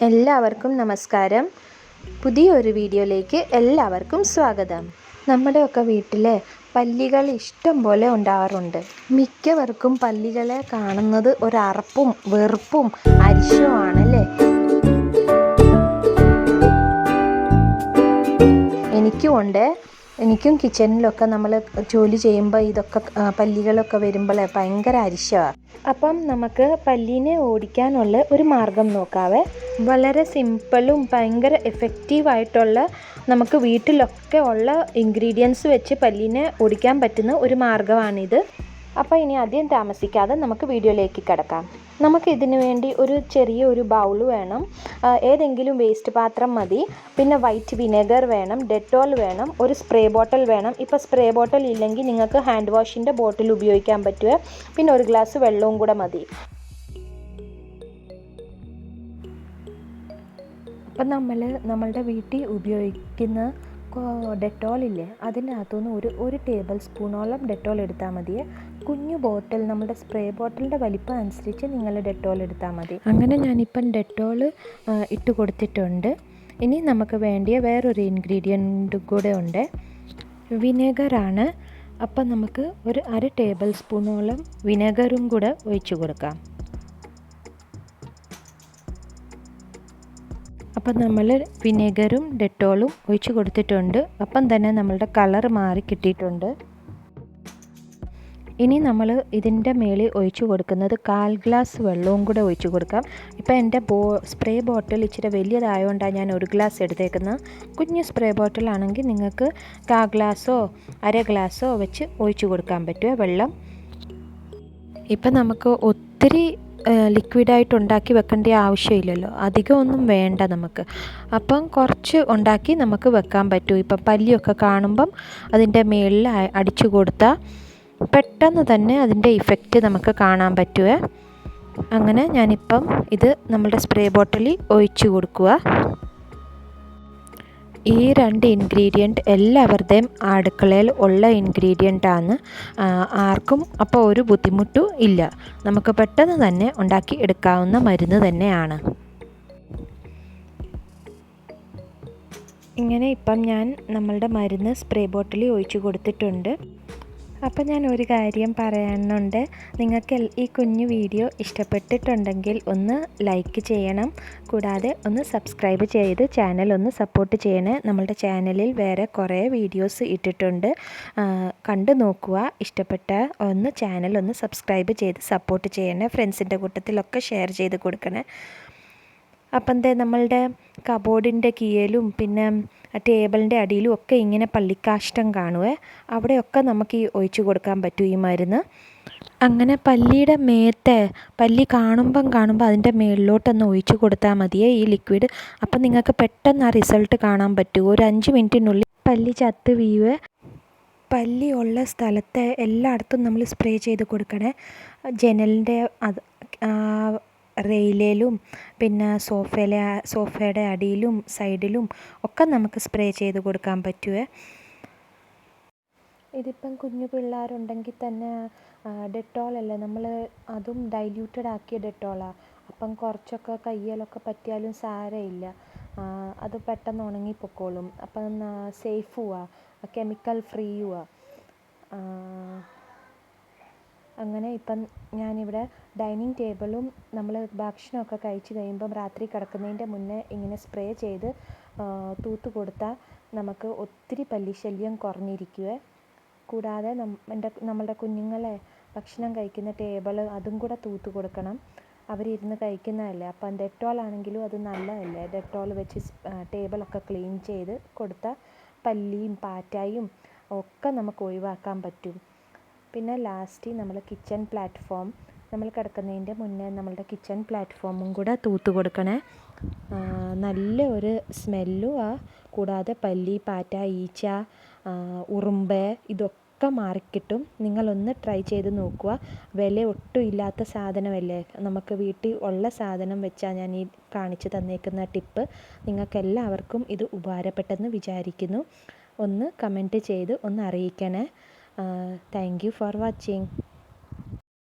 എല്ലാവർക്കും നമസ്കാരം. പുതിയൊരു വീഡിയോയിലേക്ക് എല്ലാവർക്കും സ്വാഗതം. നമ്മുടെയൊക്കെ വീട്ടിൽ പല്ലികൾ ഇഷ്ടം പോലെ ഉണ്ടാവാറുണ്ട്. മിക്കവർക്കും പല്ലികളെ കാണുന്നത് ഒരറപ്പും വെറുപ്പും അരിശവുമാണല്ലേ. എനിക്കും കിച്ചണിലൊക്കെ നമ്മൾ ജോലി ചെയ്യുമ്പോൾ ഇതൊക്കെ പല്ലികളൊക്കെ വരുമ്പോൾ ഭയങ്കര അരിശമാണ്. അപ്പം നമുക്ക് പല്ലീനെ ഓടിക്കാനുള്ള ഒരു മാർഗം നോക്കാവേ. വളരെ സിമ്പിളും ഭയങ്കര എഫക്റ്റീവായിട്ടുള്ള നമുക്ക് വീട്ടിലൊക്കെ ഉള്ള ഇൻഗ്രീഡിയൻസ് വെച്ച് പല്ലീനെ ഓടിക്കാൻ പറ്റുന്ന ഒരു മാർഗ്ഗമാണിത്. അപ്പോൾ ഇനി അധികം താമസിക്കാതെ നമുക്ക് വീഡിയോയിലേക്ക് കിടക്കാം. നമുക്കിതിനു വേണ്ടി ഒരു ചെറിയൊരു ബൗൾ വേണം. ഏതെങ്കിലും വേസ്റ്റ് പാത്രം മതി. പിന്നെ വൈറ്റ് വിനെഗർ വേണം, ഡെറ്റോൾ വേണം, ഒരു സ്പ്രേ ബോട്ടിൽ വേണം. ഇപ്പോൾ സ്പ്രേ ബോട്ടിൽ ഇല്ലെങ്കിൽ നിങ്ങൾക്ക് ഹാൻഡ് വാഷിൻ്റെ ബോട്ടിൽ ഉപയോഗിക്കാൻ പറ്റുക. പിന്നെ ഒരു ഗ്ലാസ് വെള്ളവും കൂടെ മതി. അപ്പം നമ്മളുടെ വീട്ടിൽ ഉപയോഗിക്കുന്ന ഡെറ്റോളില്ലേ, അതിനകത്തുനിന്ന് ഒരു ടേബിൾ സ്പൂണോളം ഡെറ്റോൾ എടുത്താൽ മതിയേ. കുഞ്ഞു ബോട്ടിൽ, നമ്മുടെ സ്പ്രേ ബോട്ടിലിൻ്റെ വലിപ്പം അനുസരിച്ച് നിങ്ങൾ ഡെറ്റോൾ എടുത്താൽ മതി. അങ്ങനെ ഞാനിപ്പം ഡെറ്റോൾ ഇട്ട് കൊടുത്തിട്ടുണ്ട്. ഇനി നമുക്ക് വേണ്ടിയ വേറൊരു ഇൻഗ്രീഡിയൻറ്റും കൂടെ ഉണ്ട്, വിനെഗറാണ്. അപ്പം നമുക്ക് ഒരു 1/2 ടേബിൾ സ്പൂണോളം വിനെഗറും കൂടെ ഒഴിച്ച് കൊടുക്കാം. അപ്പം നമ്മൾ വിനെഗറും ഡെറ്റോളും ഒഴിച്ച് കൊടുത്തിട്ടുണ്ട്. അപ്പം തന്നെ നമ്മളുടെ കളർ മാറി കിട്ടിയിട്ടുണ്ട്. ഇനി നമ്മൾ ഇതിൻ്റെ മേളിൽ ഒഴിച്ച് കൊടുക്കുന്നത് 1/4 ഗ്ലാസ് വെള്ളവും കൂടെ ഒഴിച്ച് കൊടുക്കാം. ഇപ്പം എൻ്റെ സ്പ്രേ ബോട്ടിൽ ഇച്ചിരി വലിയതായതുകൊണ്ടാണ് ഞാൻ 1 ഗ്ലാസ് എടുത്തേക്കുന്നത്. കുഞ്ഞ് സ്പ്രേ ബോട്ടിലാണെങ്കിൽ നിങ്ങൾക്ക് 1/4 ഗ്ലാസ്സോ 1/2 ഗ്ലാസ്സോ വെച്ച് ഒഴിച്ച് കൊടുക്കാൻ പറ്റുമോ വെള്ളം. ഇപ്പം നമുക്ക് ഒത്തിരി ലിക്വിഡായിട്ട് ഉണ്ടാക്കി വെക്കേണ്ട ആവശ്യമില്ലല്ലോ, അധികം ഒന്നും വേണ്ട നമുക്ക്. അപ്പം കുറച്ച് ഉണ്ടാക്കി നമുക്ക് വെക്കാൻ പറ്റും. ഇപ്പം പല്ലിയൊക്കെ കാണുമ്പം അതിൻ്റെ മേളിൽ അടിച്ചു കൊടുത്താൽ പെട്ടെന്ന് തന്നെ അതിൻ്റെ ഇഫക്റ്റ് നമുക്ക് കാണാൻ പറ്റുമേ. അങ്ങനെ ഞാനിപ്പം ഇത് നമ്മുടെ സ്പ്രേ ബോട്ടിലിൽ ഒഴിച്ചു കൊടുക്കുക. ഈ 2 ഇൻഗ്രീഡിയൻറ്റ് എല്ലാവരുടെയും അടുക്കളയിൽ ഉള്ള ഇൻഗ്രീഡിയൻ്റാണ്. ആർക്കും അപ്പോൾ ഒരു ബുദ്ധിമുട്ടും ഇല്ല. നമുക്ക് പെട്ടെന്ന് തന്നെ ഉണ്ടാക്കി എടുക്കാവുന്ന മരുന്ന് തന്നെയാണ്. ഇങ്ങനെ ഇപ്പം ഞാൻ നമ്മളുടെ മരുന്ന് സ്പ്രേ ബോട്ടിലിൽ ഒഴിച്ചു കൊടുത്തിട്ടുണ്ട്. അപ്പം ഞാൻ ഒരു കാര്യം പറയാനുണ്ട്. നിങ്ങൾക്ക് ഈ കുഞ്ഞു വീഡിയോ ഇഷ്ടപ്പെട്ടിട്ടുണ്ടെങ്കിൽ ഒന്ന് ലൈക്ക് ചെയ്യണം. കൂടാതെ ഒന്ന് സബ്സ്ക്രൈബ് ചെയ്ത് ചാനൽ ഒന്ന് സപ്പോർട്ട് ചെയ്യണേ. നമ്മളുടെ ചാനലിൽ വേറെ കുറേ വീഡിയോസ് ഇട്ടിട്ടുണ്ട്, കണ്ടു നോക്കുക. ഇഷ്ടപ്പെട്ട ചാനൽ ഒന്ന് സബ്സ്ക്രൈബ് ചെയ്ത് സപ്പോർട്ട് ചെയ്യണേ. ഫ്രണ്ട്സിൻ്റെ കൂട്ടത്തിലൊക്കെ ഷെയർ ചെയ്ത് കൊടുക്കണേ. അപ്പം നമ്മളുടെ കബോർഡിൻ്റെ കീഴിലും പിന്നെ ടേബിളിൻ്റെ അടിയിലും ഒക്കെ ഇങ്ങനെ പല്ലിക്കാഷ്ടം കാണുമേ, അവിടെയൊക്കെ നമുക്ക് ഈ ഒഴിച്ചു കൊടുക്കാൻ പറ്റും ഈ മരുന്ന്. അങ്ങനെ പല്ലിയുടെ മേത്തെ പല്ലി കാണുമ്പം അതിൻ്റെ മേളിലോട്ടൊന്ന് ഒഴിച്ചു കൊടുത്താൽ മതിയേ ഈ ലിക്വിഡ്. അപ്പം നിങ്ങൾക്ക് പെട്ടെന്ന് ആ റിസൾട്ട് കാണാൻ പറ്റും. ഒരു 5 മിനിറ്റിനുള്ളിൽ പല്ലി ചത്ത് വീഴുവേ. പല്ലി ഉള്ള സ്ഥലത്ത് എല്ലായിടത്തും നമ്മൾ സ്പ്രേ ചെയ്ത് കൊടുക്കണേ. ജനലിൻ്റെ റെയിലേലും പിന്നെ സോഫയുടെ അടിയിലും സൈഡിലും ഒക്കെ നമുക്ക് സ്പ്രേ ചെയ്ത് കൊടുക്കാൻ പറ്റുമേ. ഇതിപ്പം കുഞ്ഞു പിള്ളേരുണ്ടെങ്കിൽ തന്നെ ഡെറ്റോളല്ലേ, നമ്മൾ അതും ഡൈല്യൂട്ടഡ് ആക്കിയ ഡെറ്റോളാണ്. അപ്പം കുറച്ചൊക്കെ കയ്യിലൊക്കെ പറ്റിയാലും സാരമില്ല, അത് പെട്ടെന്ന് ഉണങ്ങിപ്പൊക്കോളും. അപ്പം സേഫുമാണ്, കെമിക്കൽ ഫ്രീയുമാണ്. അങ്ങനെ ഇപ്പം ഞാനിവിടെ ഡൈനിങ് ടേബിളും നമ്മൾ ഭക്ഷണമൊക്കെ കഴിച്ച് കഴിയുമ്പം രാത്രി കിടക്കുന്നതിൻ്റെ മുന്നേ ഇങ്ങനെ സ്പ്രേ ചെയ്ത് തൂത്ത് കൊടുത്താൽ നമുക്ക് ഒത്തിരി പല്ലിശല്യം കുറഞ്ഞിരിക്കുവേ. കൂടാതെ നമ്മളുടെ കുഞ്ഞുങ്ങളെ ഭക്ഷണം കഴിക്കുന്ന ടേബിൾ അതും കൂടെ തൂത്ത് കൊടുക്കണം. അവരിരുന്ന് കഴിക്കുന്നതല്ലേ. അപ്പം ഡെറ്റോളാണെങ്കിലും അത് നല്ലതല്ലേ. ഡെറ്റോൾ വെച്ച് ടേബിളൊക്കെ ക്ലീൻ ചെയ്ത് കൊടുത്താൽ പല്ലിയും പാറ്റായും ഒക്കെ നമുക്ക് ഒഴിവാക്കാൻ പറ്റും. പിന്നെ ലാസ്റ്റ് നമ്മൾ കിച്ചൺ പ്ലാറ്റ്ഫോം, നമ്മൾ കിടക്കുന്നതിൻ്റെ മുന്നേ നമ്മളുടെ കിച്ചൺ പ്ലാറ്റ്ഫോമും കൂടെ തൂത്ത് കൊടുക്കണേ. നല്ല ഒരു സ്മെല്ലുമാണ്. കൂടാതെ പല്ലി, പാറ്റ, ഈച്ച, ഉറുമ്പ് ഇതൊക്കെ മാറിക്കിട്ടും. നിങ്ങളൊന്ന് ട്രൈ ചെയ്ത് നോക്കുക. വില ഒട്ടും ഇല്ലാത്ത സാധനമല്ലേ, നമുക്ക് വീട്ടിൽ ഉള്ള സാധനം വെച്ചാൽ ഞാൻ ഈ കാണിച്ച് തന്നേക്കുന്ന ടിപ്പ് നിങ്ങൾക്കെല്ലാവർക്കും ഇത് ഉപകാരപ്പെട്ടെന്ന് വിചാരിക്കുന്നു. ഒന്ന് കമൻറ്റ് ചെയ്ത് ഒന്ന് അറിയിക്കണേ. Thank you for watching.